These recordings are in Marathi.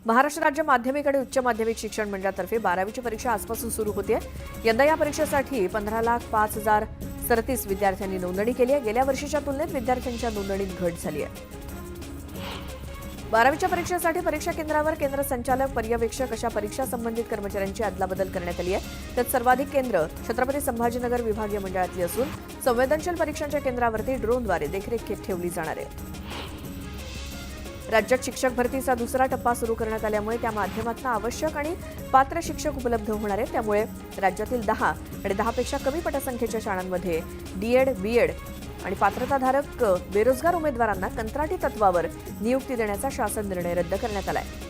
महाराष्ट्र राज्य माध्यमिक आणि उच्च माध्यमिक शिक्षण मंडळातर्फे 12वीची परीक्षा आजपासून सुरू होते। यंदा या परीक्षेसाठी 15,05,037 विद्यार्थ्यांनी नोंदणी केली आहे। गेल्या वर्षीच्या तुलनेत विद्यार्थ्यांच्या नोंदणीत घट झाली आहे। 12वीच्या परीक्षेसाठी परीक्षा केंद्रावर केंद्र संचालक, पर्यवेक्षक अशा परीक्षा संबंधित कर्मचाऱ्यांची अदलाबदल करण्यात आली आहे। त्यात सर्वाधिक केंद्र छत्रपती संभाजीनगर विभागीय मंडळातली असून संवेदनशील परीक्षांच्या केंद्रावरती ड्रोनद्वारे देखरेख ठेवली जाणार आहे। राज्यात शिक्षक भरतीचा दुसरा टप्पा सुरू करण्यात आल्यामुळे त्या माध्यमातून आवश्यक आणि पात्र शिक्षक उपलब्ध होणार आहेत। त्यामुळे राज्यातील 10 आणि 10पेक्षा कमी पटसंख्येच्या शाळांमध्ये डीएड, बीएड आणि पात्रताधारक बेरोजगार उमेदवारांना कंत्राटी तत्वावर नियुक्ती देण्याचा शासन निर्णय रद्द करण्यात आला आहे।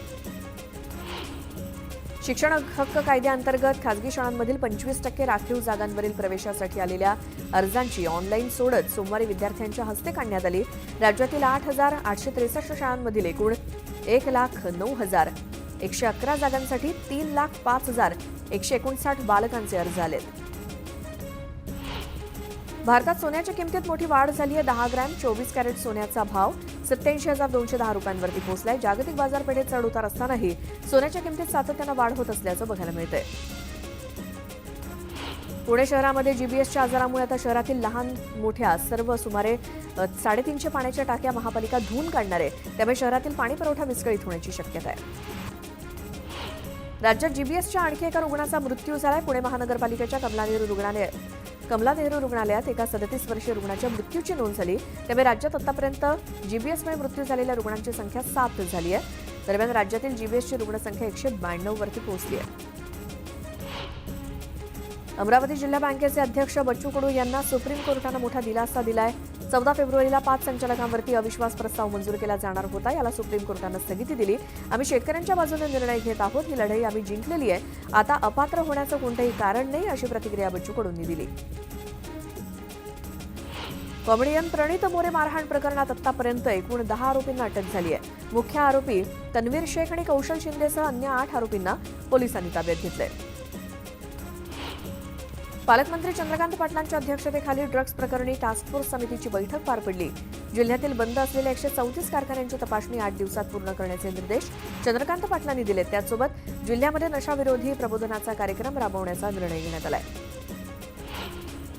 शिक्षण हक्क कायद्याअंतर्गत खासगी शाळांमधील 25% राखीव जागांवरील प्रवेशासाठी आलेल्या अर्जांची ऑनलाईन सोडत सोमवारी विद्यार्थ्यांच्या हस्ते काढण्यात आली। राज्यातील 8,863 शाळांमधील एकूण 1,09,111 जागांसाठी 3,05,159 बालकांचे अर्ज आलेत। भारतात सोन्याच्या किमतीत मोठी वाढ झाली आहे। 10 ग्रॅम 24 कॅरेट सोन्याचा भाव 87,210 रुपयांवरती पोहोचलाय। जागतिक बाजारपेठेत चढ उतार असतानाही सोन्याच्या किमतीत सातत्यानं वाढ होत असल्याचं बघायला मिळतंय। पुणे शहरामध्ये जीबीएसच्या आजारामुळे आता शहरातील लहान मोठ्या सर्व सुमारे 350 पाण्याच्या टाक्या महापालिका धुवून काढणार आहे। त्यामुळे शहरातील पाणी पुरवठा विस्कळीत होण्याची शक्यता आहे। राज्यात जीबीएसच्या आणखी एका रुग्णाचा मृत्यू झालाय। पुणे महानगरपालिकेच्या कमला नेहरू रुग्णालयात एका 37 वर्षीय रुग्णाच्या मृत्यूची नोंद झाली। त्यामुळे राज्यात आतापर्यंत जीबीएसमुळे मृत्यू झालेल्या रुग्णांची संख्या 7 झाली आहे। दरम्यान राज्यातील जीबीएसची रुग्णसंख्या 192 वरती पोहोचली आहे। अमरावती जिल्हा बँकेचे अध्यक्ष बच्चू कडू यांना सुप्रीम कोर्टानं मोठा दिलासा दिलाय। 14 फेब्रुवारीला 5 संचालकांवरती अविश्वास प्रस्ताव मंजूर केला जाणार होता। याला सुप्रीम कोर्टानं स्थगिती दिली। आम्ही शेतकऱ्यांच्या बाजूने निर्णय घेत आहोत। ही लढाई आम्ही जिंकलेली आहे। आता अपात्र होण्याचं कोणतंही कारण नाही, अशी प्रतिक्रिया बच्चू कडूंनी दिली। कॉमेडियन प्रणित मोरे मारहाण प्रकरणात आतापर्यंत एकूण 10 आरोपींना अटक झाली आहे। मुख्य आरोपी तन्वीर शेख आणि कौशल शिंदेसह अन्य 8 आरोपींना पोलिसांनी ताब्यात घेतलंय। पालकमंत्री चंद्रकांत पाटलांच्या अध्यक्षतेखाली ड्रग्ज प्रकरणी टास्क फोर्स समितीची बैठक पार पडली। जिल्ह्यातील बंद असलेल्या 134 कारखान्यांची तपासणी 8 दिवसात पूर्ण करण्याचे निर्देश चंद्रकांत पाटलांनी दिले। त्यासोबत जिल्ह्यामध्ये नशाविरोधी प्रबोधनाचा कार्यक्रम राबवण्याचा निर्णय घेण्यात आलाय।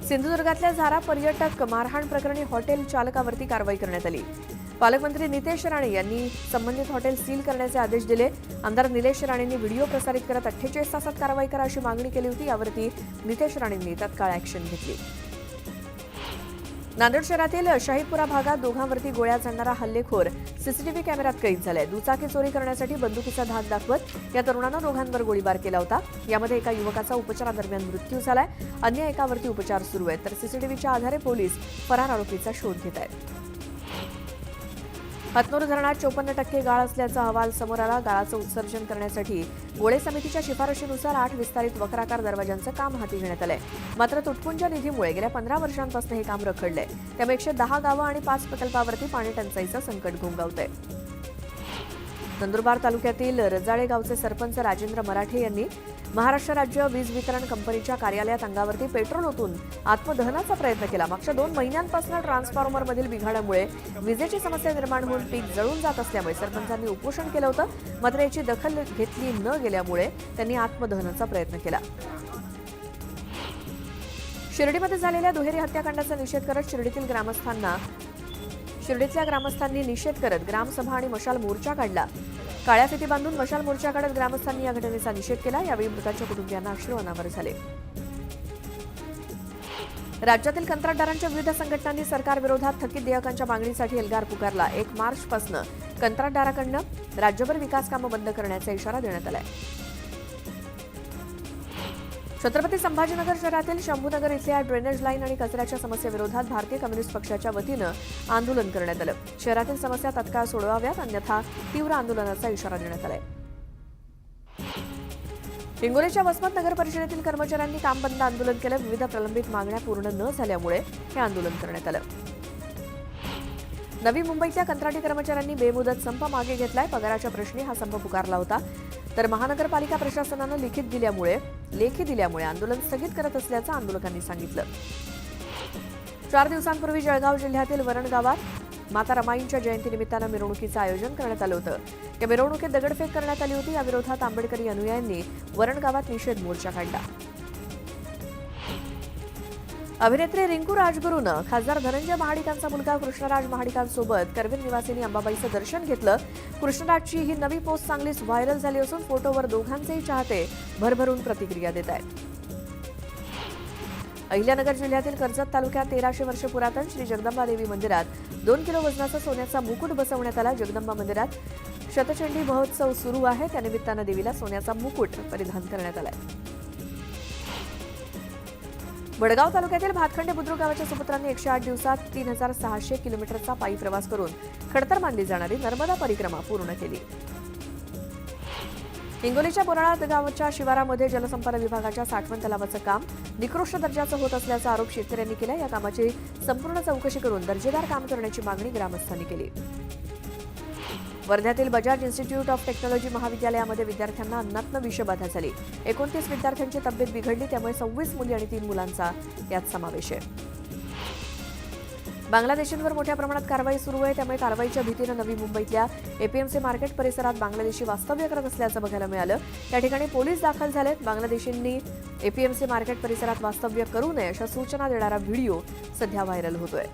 सिंधुदुर्गातल्या झारा पर्यटक मारहाण प्रकरणी हॉटेल चालकावरती कारवाई करण्यात आली। पालकमंत्री नितेश राणे यांनी संबंधित हॉटेल सील करण्याचे आदेश दिले। आमदार निलेश राणेंनी व्हिडिओ प्रसारित करत 48 तासात कारवाई करा अशी मागणी केली होती। यावरती नितेश राणेंनी तत्काळ ॲक्शन घेतली। नांदेड शहरातील शाहीपुरा भागात दोघांवरती गोळ्या झाडणारा हल्लेखोर सीसीटीव्ही कॅमेऱ्यात कैद झालाय। दुचाकी चोरी करण्यासाठी बंदुकीचा धाक दाखवत या तरुणानं दोघांवर गोळीबार केला होता। यामध्ये एका युवकाचा उपचारादरम्यान मृत्यू झालाय। अन्य एकावरती उपचार सुरू आहेत। तर सीसीटीव्हीच्या आधारे पोलीस फरार आरोपीचा शोध घेत आहेत। हतनूर धरणात 54% गाळ असल्याचा अहवाल समोर आला। गाळाचं उत्सर्जन करण्यासाठी गोळे समितीच्या शिफारशीनुसार 8 विस्तारित वक्राकार दरवाजांचं काम हाती घेण्यात आलंय। मात्र तुटपुंज निधीमुळे गेल्या 15 वर्षांपासून हे काम रखडलंय। त्यामुळे 110 गावं आणि 5 प्रकल्पावरती पाणी टंचाईचं संकट घोंगावतंय। नंदुरबार तालुक्यातील रजाळे गावचे सरपंच राजेंद्र मराठे यांनी महाराष्ट्र राज्य वीज वितरण कंपनीच्या कार्यालयात अंगावरती पेट्रोल ओतून आत्मदहनाचा प्रयत्न केला। मागच्या 2 महिन्यांपासून ट्रान्सफॉर्मरमधील बिघाडामुळे विजेची समस्या निर्माण होऊन पीक जळून जात असल्यामुळे सरपंचांनी उपोषण केलं होतं। मात्र याची दखल घेतली न गेल्यामुळे त्यांनी आत्मदहनाचा प्रयत्न केला। शिर्डीमध्ये झालेल्या दुहेरी हत्याकांडाचा निषेध करत शिर्डीतल्या ग्रामस्थांनी निषेध करत ग्रामसभा आणि मशाल मोर्चा काढला। काळ्या फिती बांधून मशाल मोर्चा काढत ग्रामस्थांनी या घटनेचा निषेध केला। यावेळी मृतांच्या कुटुंबियांना अश्रू अनावर झाले। राज्यातील कंत्राटदारांच्या विविध संघटनांनी सरकारविरोधात थकीत देयकांच्या मागणीसाठी एल्गार पुकारला। 1 मार्चपासून कंत्राटदाराकडनं राज्यभर विकास कामं बंद करण्याचा इशारा देण्यात आलाय। छत्रपती संभाजीनगर शहरातील शंभूनगर इथल्या ड्रेनेज लाईन आणि कचऱ्याच्या समस्येविरोधात भारतीय कम्युनिस्ट पक्षाच्या वतीनं आंदोलन करण्यात आलं। शहरातील समस्या तत्काळ सोडवाव्यात, अन्यथा तीव्र आंदोलनाचा इशारा देण्यात आलाय। हिंगोलीच्या वसमत नगर परिषदेतील कर्मचाऱ्यांनी काम बंद आंदोलन केलं। विविध प्रलंबित मागण्या पूर्ण न झाल्यामुळे हे आंदोलन करण्यात आलं। नवी मुंबईतल्या कंत्राटी कर्मचाऱ्यांनी बेमुदत संप मागे घेतलाय। पगाराच्या प्रश्नी हा संप पुकारला होता। तर महानगरपालिका प्रशासनानं लेखी दिल्यामुळे आंदोलन स्थगित करत असल्याचं आंदोलकांनी सांगितलं। 4 दिवसांपूर्वी जळगाव जिल्ह्यातील वरण गावात माता रमाईंच्या जयंतीनिमित्तानं मिरवणुकीचं आयोजन करण्यात आलं होतं. या मिरवणुकीत दगडफेक करण्यात आली होती. या विरोधात आंबेडकरी अनुयायांनी वरण गावात निषेध मोर्चा काढला. अभिनेत्री रिंकू राजगुरूनं खासदार धनंजय महाडिकांचा मुलगा कृष्णराज महाडिकांसोबत करवीर निवासिनी अंबाबाईचं दर्शन घेतलं. कृष्णराजची ही नवी पोस्ट चांगलीच व्हायरल झाली असून फोटोवर दोघांचेही चाहते भरभरून प्रतिक्रिया देत आहेत. अहिल्यानगर जिल्ह्यातील कर्जत तालुक्यात 1300 वर्ष पुरातन श्री जगदंबा देवी मंदिरात 2 किलो वजनाचा सोन्याचा मुकुट बसवण्यात आला. जगदंबा मंदिरात शतचंडी महोत्सव सुरू आहे. त्यानिमित्तानं देवीला सोन्याचा मुकुट परिधान करण्यात आलाय. वडगाव तालुक्यातील भातखंडे बुद्रुक गावाच्या सुपुत्रांनी 108 दिवसात 3600 किलोमीटरचा पायी प्रवास करून खडतर मानली जाणारी नर्मदा परिक्रमा पूर्ण केली. हिंगोलीच्या बोराळा गावाच्या शिवारामध्ये जलसंपदा विभागाच्या साठवण तलावाचं काम निकृष्ट दर्जाचं होत असल्याचा आरोप शेतकऱ्यांनी केला. या कामाची संपूर्ण चौकशी करून दर्जेदार काम करण्याची मागणी ग्रामस्थांनी केली. वर्ध्यातील बजाज इन्स्टिट्यूट ऑफ टेक्नॉलॉजी महाविद्यालयामध्ये विद्यार्थ्यांना अन्नातनं विषबाधा झाली. 29 विद्यार्थ्यांची तब्येत बिघडली. त्यामुळे 26 मुली आणि 3 मुलांचा यात समावेश आहे. बांगलादेशींवर मोठ्या प्रमाणात कारवाई सुरू आहे. त्यामुळे कारवाईच्या भीतीनं नवी मुंबईतल्या एपीएमसी मार्केट परिसरात बांगलादेशी वास्तव्य करत असल्याचं बघायला मिळालं. या ठिकाणी पोलीस दाखल झालेत. बांगलादेशींनी एपीएमसी मार्केट परिसरात वास्तव्य करू नये अशा सूचना देणारा व्हिडिओ सध्या व्हायरल होतोय.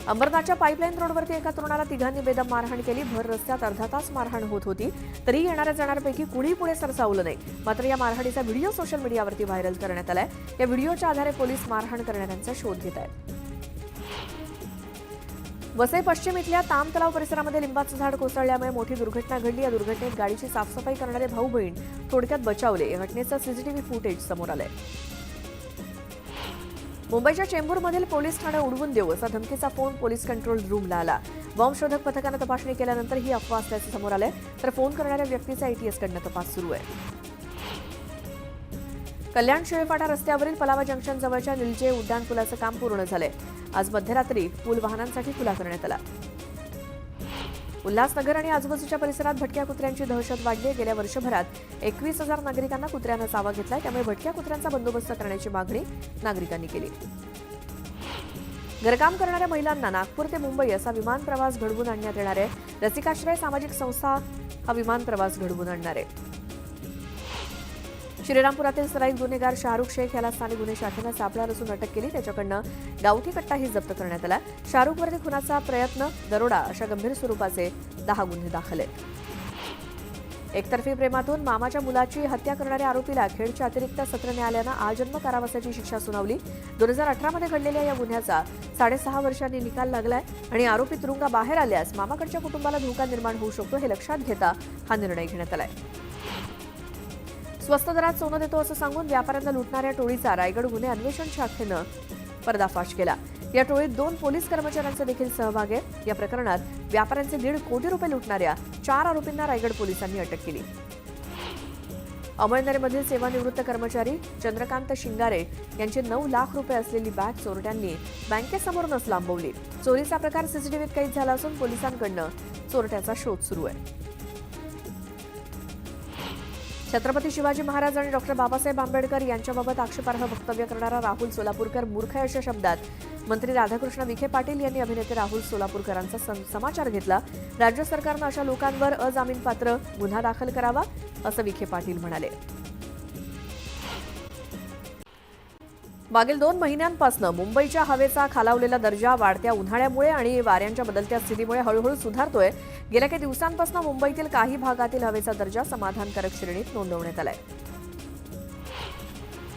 अंबरनाथच्या पाईपलाईन रोडवरती एका तरुणाला तिघांनी बेदम मारहाण केली. भर रस्त्यात अर्धा तास मारहाण होत होती, तरी येणाऱ्या जाणाऱ्यांपैकी कुणी पुढे सरसावलं नाही. मात्र या मारहाणीचा व्हिडिओ सोशल मीडियावरती व्हायरल करण्यात आलाय. या व्हिडिओच्या आधारे पोलीस मारहाण करणाऱ्यांचा शोध घेत आहेत. वसई पश्चिम इथल्या ताम तलाव परिसरामध्ये लिंबाचं झाड कोसळल्यामुळे मोठी दुर्घटना घडली. या दुर्घटनेत गाडीची साफसफाई करणारे भाऊ बहीण थोडक्यात बचावले. या घटनेचं सीसीटीव्ही फुटेज समोर आलंय. मुंबईच्या चेंबूरमधील पोलीस ठाणे उडवून देऊ असा धमकीचा फोन पोलीस कंट्रोल रूमला आला. बॉम्बशोधक पथकानं तपासणी केल्यानंतर ही अफवा असल्याचं समोर आलंय. तर फोन करणाऱ्या व्यक्तीचा एटीएसकडनं तपास सुरू आहे. कल्याण शिळेफाटा रस्त्यावरील पलावा जंक्शन जवळच्या निलजे उड्डाण पुलाचं काम पूर्ण झालंय. आज मध्यरात्री पूल वाहनांसाठी खुला करण्यात आला. उल्हासनगर आणि आजूबाजूच्या परिसरात भटक्या कुत्र्यांची दहशत वाढली. गेल्या वर्षभरात 21,000 नागरिकांना कुत्र्यानं चावा घेतलाय. त्यामुळे भटक्या कुत्र्यांचा बंदोबस्त करण्याची मागणी नागरिकांनी केली. घरकाम करणाऱ्या महिलांना नागपूर ते मुंबई असा विमान प्रवास घडवून आणण्यात येणार आहे. रसिकाश्रय सामाजिक संस्था हा विमान प्रवास घडवून आणणार आहे. श्रीरामपुरातील सराईत गुन्हेगार शाहरुख शेख याला स्थानिक गुन्हे शाखेनं सापळा रचून अटक केली. त्याच्याकडनं गावठी कट्टाही जप्त करण्यात आला. शाहरुखवरती खुनाचा प्रयत्न, दरोडा अशा गंभीर स्वरूपाचे 10 गुन्हे दाखल आहेत. एकतर्फी प्रेमातून मामाच्या मुलाची हत्या करणाऱ्या आरोपीला खेडच्या अतिरिक्त सत्र न्यायालयानं आजन्म कारावासाची शिक्षा सुनावली. 2018 मध्ये घडलेल्या या गुन्ह्याचा 6.5 वर्षांनी निकाल लागलाय आणि आरोपी तुरुंगाबाहेर आल्यास मामाकडच्या कुटुंबाला धोका निर्माण होऊ शकतो. हे लक्षात घेता हा निर्णय घेण्यात आलाय. स्वस्त दरात सोनं देतो असं सांगून व्यापाऱ्यांना लुटणाऱ्या टोळीचा रायगड गुन्हे अन्वेषण शाखेनं पर्दाफाश केला. या टोळीत 2 पोलीस कर्मचाऱ्यांचा देखील सहभाग आहे. या प्रकरणात व्यापाऱ्यांचे 1.5 कोटी रुपये लुटणाऱ्या 4 आरोपींना रायगड पोलिसांनी अटक केली. अमळनेरमधील सेवानिवृत्त कर्मचारी चंद्रकांत शिंगारे यांचे 9 लाख रुपये असलेली बॅग चोरट्यांनी बँकेसमोरूनच लांबवली. चोरीचा प्रकार सीसीटीव्हीत कैद झाला असून पोलिसांकडनं चोरट्याचा शोध सुरू आहे. छत्रपती शिवाजी महाराज आणि डॉक्टर बाबासाहेब आंबेडकर यांच्याबाबत आक्षेपार्ह वक्तव्य करणारा राहुल सोलापूरकर मूर्ख आहे अशा शब्दात मंत्री राधाकृष्ण विखे पाटील यांनी अभिनेते राहुल सोलापूरकरांचा समाचार घेतला. राज्य सरकारनं अशा लोकांवर अजामीनपात्र गुन्हा दाखल करावा असं विखे पाटील म्हणाले. मागील 2 महिन्यांपासून मुंबईच्या हवेचा खालावलेला दर्जा वाढत्या उन्हाळ्यामुळे आणि वाऱ्यांच्या बदलत्या स्थितीमुळे हळूहळू सुधारतोय. गेल्या काही दिवसांपासून मुंबईतील काही भागातील हवेचा दर्जा समाधानकारक श्रेणीत नोंदवण्यात आलाय.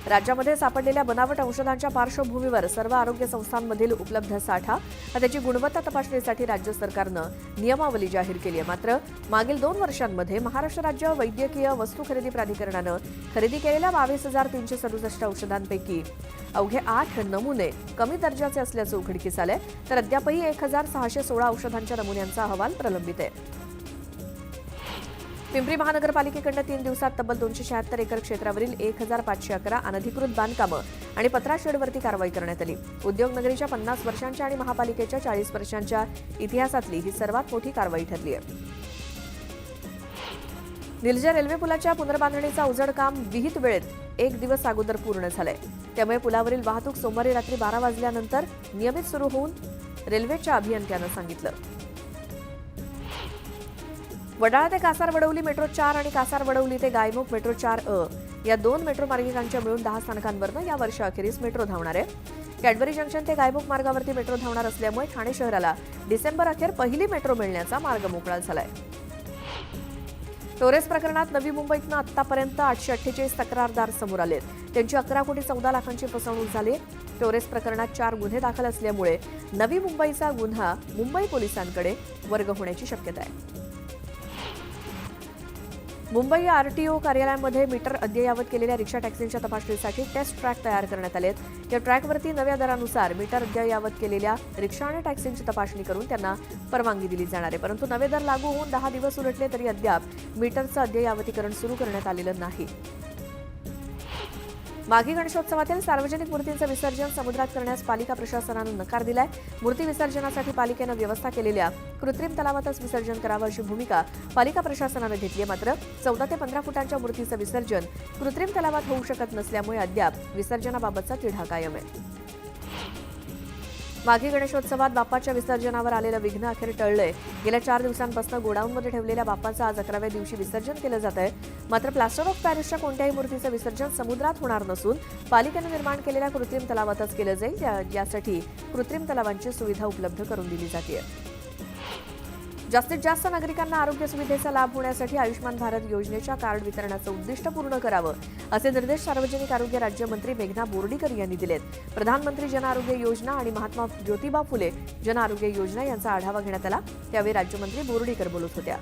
राज्यामध्ये सापडलेल्या बनावट औषधांच्या पार्श्वभूमीवर सर्व आरोग्य संस्थांमधील उपलब्ध साठा त्याची गुणवत्ता तपासणीसाठी राज्य सरकारनं नियमावली जाहीर केली आहे. मात्र मागील 2 वर्षांमध्ये महाराष्ट्र राज्य वैद्यकीय वस्तू खरेदी प्राधिकरणानं खरेदी केलेल्या 22,367 औषधांपैकी अवघे 8 नमुने कमी दर्जाचे असल्याचं उघडकीस आलंय. तर अद्यापही 1,616 औषधांच्या नमुन्यांचा अहवाल प्रलंबित आहे. पिंपरी महानगरपालिकेकडनं 3 दिवसात तब्बल 276 एकर क्षेत्रावरील 1,511 अनधिकृत बांधकामं आणि पत्रा शेडवरती कारवाई करण्यात आली. उद्योगनगरीच्या 50 वर्षांच्या आणि महापालिकेच्या 40 वर्षांच्या इतिहासातली ही सर्वात मोठी कारवाई ठरली आहे. निलजे रेल्वे पुलाच्या पुनर्बांधणीचा उजड काम विहित वेळेत 1 दिवस अगोदर पूर्ण झालंय. त्यामुळे पुलावरील वाहतूक सोमवारी रात्री 12 वाजल्यानंतर नियमित सुरू होऊन रेल्वेच्या अभियंत्यानं सांगितलं. वडाळा ते कासार वडवली मेट्रो 4 आणि कासार वडवली ते गायमुख मेट्रो 4A या 2 मेट्रो मार्गिकांच्या मिळून 10 स्थानकांवरनं या वर्षाअखेरीस मेट्रो धावणार आहे. कॅडबरी जंक्शन ते गायमुख मार्गावरती मेट्रो धावणार असल्यामुळे ठाणे शहराला डिसेंबर अखेर पहिली मेट्रो मिळण्याचा मार्ग मोकळा झालाय. टोरेस प्रकरणात नवी मुंबईतनं आतापर्यंत 848 तक्रारदार समोर आलेत. त्यांची 11 कोटी 14 लाखांची फसवणूक झाली. टोरेस प्रकरणात 4 गुन्हे दाखल असल्यामुळे नवी मुंबईचा गुन्हा मुंबई पोलिसांकडे वर्ग होण्याची शक्यता आहे. मुंबई आरटीओ कार्यालयामध्ये मीटर अद्ययावत केलेल्या रिक्षा टॅक्सींच्या तपासणीसाठी टेस्ट ट्रॅक तयार करण्यात आले. या ट्रॅकवरती नव्या दरानुसार मीटर अद्ययावत केलेल्या रिक्षा आणि टॅक्सींची तपासणी करून त्यांना परवानगी दिली जाणार आहे. परंतु नवे दर लागू होऊन 10 दिवस उलटले तरी अद्याप मीटरचं अद्ययावतीकरण सुरू करण्यात आलेलं नाही. माघी गणेशोत्सवातील सार्वजनिक मूर्तींचं विसर्जन समुद्रात करण्यास पालिका प्रशासनानं नकार दिलाय. मूर्ती विसर्जनासाठी पालिकेनं व्यवस्था केलेल्या कृत्रिम तलावातच विसर्जन करावं अशी भूमिका पालिका प्रशासनानं घेतली आहे. मात्र 14 ते 15 फुटांच्या मूर्तीचं विसर्जन कृत्रिम तलावात होऊ शकत नसल्यामुळे अद्याप विसर्जनाबाबतचा तिढा कायम आहे. माघी गणेशोत्सवात बाप्पाच्या विसर्जनावर आलेलं विघ्न अखेर टळलंय. गेल्या 4 दिवसांपासून गोडाऊनमध्ये ठेवलेल्या बाप्पाचं आज 11व्या दिवशी विसर्जन केलं जात आहे. मात्र प्लास्टर ऑफ पॅरिसच्या कोणत्याही मूर्तीचं विसर्जन समुद्रात होणार नसून पालिकेनं निर्माण केलेल्या कृत्रिम तलावातच केलं जाईल. यासाठी कृत्रिम तलावांची सुविधा उपलब्ध करून दिली जाते. जास्तीत जास्त नागरिकांना आरोग्य सुविधेचा लाभ होण्यासाठी आयुष्मान भारत योजनेच्या कार्ड वितरणाचं उद्दिष्ट पूर्ण करावं असे निर्देश सार्वजनिक आरोग्य राज्यमंत्री मेघना बोर्डीकर यांनी दिलेत. प्रधानमंत्री जन आरोग्य योजना आणि महात्मा ज्योतिबा फुले जन आरोग्य योजना यांचा आढावा घेण्यात आला. त्यावेळी राज्यमंत्री बोर्डीकर बोलत होत्या.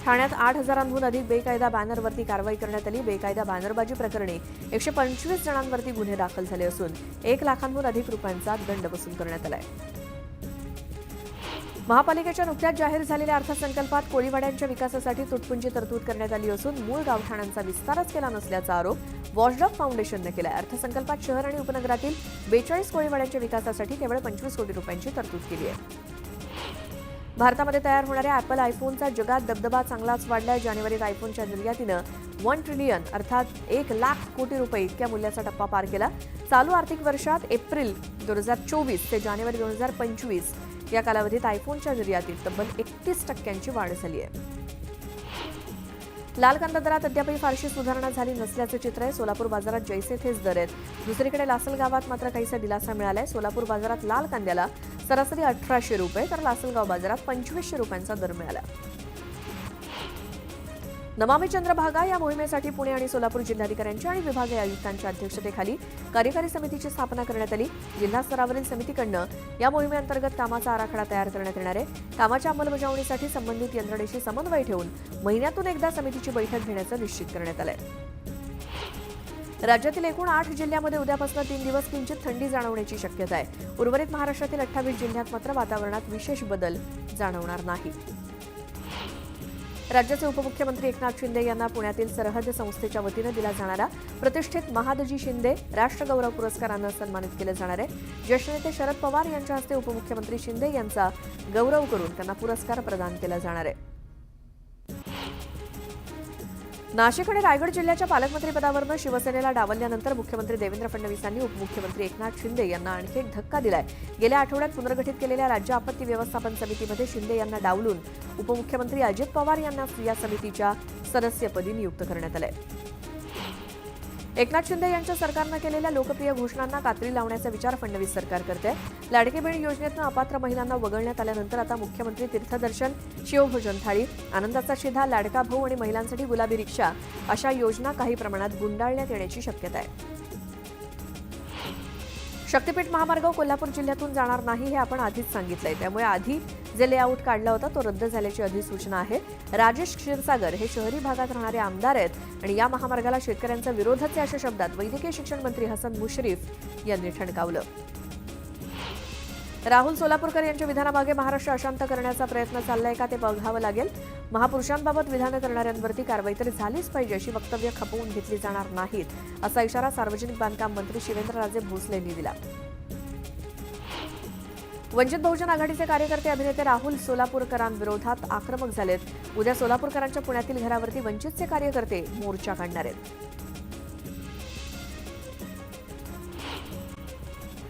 ठाण्यात 8,000हून अधिक बेकायदा बॅनरवरती कारवाई करण्यात आली. बेकायदा बॅनरबाजी प्रकरणी 125 जणांवरती गुन्हे दाखल झाले असून 1 लाखांहून अधिक रुपयांचा दंड वसूल करण्यात आलाय. महापालिकेच्या नुकत्याच जाहीर झालेल्या अर्थसंकल्पात कोळीवाड्यांच्या विकासासाठी तुटपुंजी तरतूद करण्यात आली असून मूळ गावठाणांचा विस्तारच केला नसल्याचा आरोप वॉचडॉग फाउंडेशनने केला आहे. अर्थसंकल्पात शहर आणि उपनगरातील 42 कोळीवाड्यांच्या विकासासाठी केवळ 25 कोटी रुपयांची तरतूद केली आहे. भारतामध्ये तयार होणाऱ्या ॲपल आयफोनचा जगात दबदबा चांगलाच वाढलाय. जानेवारीत आयफोनच्या निर्यातीनं 1 ट्रिलियन अर्थात 1 लाख कोटी रुपये इतक्या मूल्याचा टप्पा पार केला. चालू आर्थिक वर्षात एप्रिल 2024 ते जानेवारी 2025 या कालावधीत आयफोनच्या निर्यातीत तब्बल 31% वाढ झाली आहे. लाल कांदा दरात अद्यापही फारशी सुधारणा झाली नसल्याचं चित्र आहे. सोलापूर बाजारात जैसे थेच दर आहेत. दुसरीकडे लासलगावात मात्र काहीसा दिलासा मिळालाय. सोलापूर बाजारात लाल कांद्याला सरासरी 1800 रुपये तर लासलगाव बाजारात 2500 रुपयांचा दर मिळाला. नमामि चंद्रभागा या मोहिमेसाठी पुणे आणि सोलापूर जिल्हाधिकाऱ्यांच्या आणि विभागीय आयुक्तांच्या अध्यक्षतेखाली कार्यकारी समितीची स्थापना करण्यात आली. जिल्हा स्तरावरील समितीकडनं या मोहिमेअंतर्गत कामाचा आराखडा तयार करण्यात येणार आहे. कामाच्या अंमलबजावणीसाठी संबंधित यंत्रणेशी समन्वय ठेवून महिन्यातून एकदा समितीची बैठक घेण्याचं निश्चित करण्यात आलंय. राज्यातील एकूण 8 जिल्ह्यांमध्ये उद्यापासून 3 दिवस किंचित थंडी जाणवण्याची शक्यता आहे. उर्वरित महाराष्ट्रातील 28 जिल्ह्यात मात्र वातावरणात विशेष बदल जाणवणार नाही. राज्याचे उपमुख्यमंत्री एकनाथ शिंदे यांना पुण्यातील सरहद संस्थेच्या वतीनं दिला जाणारा प्रतिष्ठित महादजी शिंदे राष्ट्रगौरव पुरस्कारानं सन्मानित केलं जाणार आहे. ज्येष्ठ नेते शरद पवार यांच्या हस्ते उपमुख्यमंत्री शिंदे यांचा गौरव करून त्यांना पुरस्कार प्रदान केला जाणार आहे. नाशिक आणि रायगड जिल्ह्याच्या पालकमंत्रीपदावरून शिवसेनेला डावलल्यानंतर मुख्यमंत्री देवेंद्र फडणवीसांनी उपमुख्यमंत्री एकनाथ शिंदे यांना आणखी एक धक्का दिलाय. गेल्या आठवड्यात पुनर्गठित केलेल्या राज्य आपत्ती व्यवस्थापन समितीमध्ये शिंदे यांना डावलून उपमुख्यमंत्री अजित पवार यांना या समितीच्या सदस्यपदी नियुक्त करण्यात आलंय. एकनाथ शिंदे यांच्या सरकारनं केलेल्या लोकप्रिय घोषणांना कात्री लावण्याचा विचार फडणवीस सरकार करते. लाडकी बहीण योजनेतून अपात्र महिलांना वगळण्यात आल्यानंतर आता मुख्यमंत्री तीर्थदर्शन, शिवभोजन थाळी, आनंदाचा शिधा, लाडका भाऊ आणि महिलांसाठी गुलाबी रिक्षा अशा योजना काही प्रमाणात गुंडाळण्यात येण्याची शक्यता आहे. शक्तीपीठ महामार्ग कोल्हापूर जिल्ह्यातून जाणार नाही हे आपण आधीच सांगितलंय. त्यामुळे आधी जे लेआउट काढला होता तो रद्द झाल्याची अधिसूचना आहे. राजेश क्षीरसागर हे शहरी भागात राहणारे आमदार आहेत आणि या महामार्गाला शेतकऱ्यांचा विरोधच आहे अशा शब्दात वैद्यकीय शिक्षण मंत्री हसन मुश्रीफ यांनी ठणकावलं. राहुल सोलापूरकर यांच्या विधानामागे महाराष्ट्र अशांत करण्याचा प्रयत्न चाललाय का ते बघावं लागेल. महापुरुषांबाबत विधानं करणाऱ्यांवरती कारवाई तरी झालीच पाहिजे अशी वक्तव्य खपवून घेतली जाणार नाहीत असा इशारा सार्वजनिक बांधकाम मंत्री शिवेंद्रराजे भोसले यांनी दिला. वंचित बहुजन आघाडीचे कार्यकर्ते अभिनेते राहुल सोलापूरकरांविरोधात आक्रमक झालेत. उद्या सोलापूरकरांच्या पुण्यातील घरावरती वंचितचे कार्यकर्ते मोर्चा काढणार आहेत.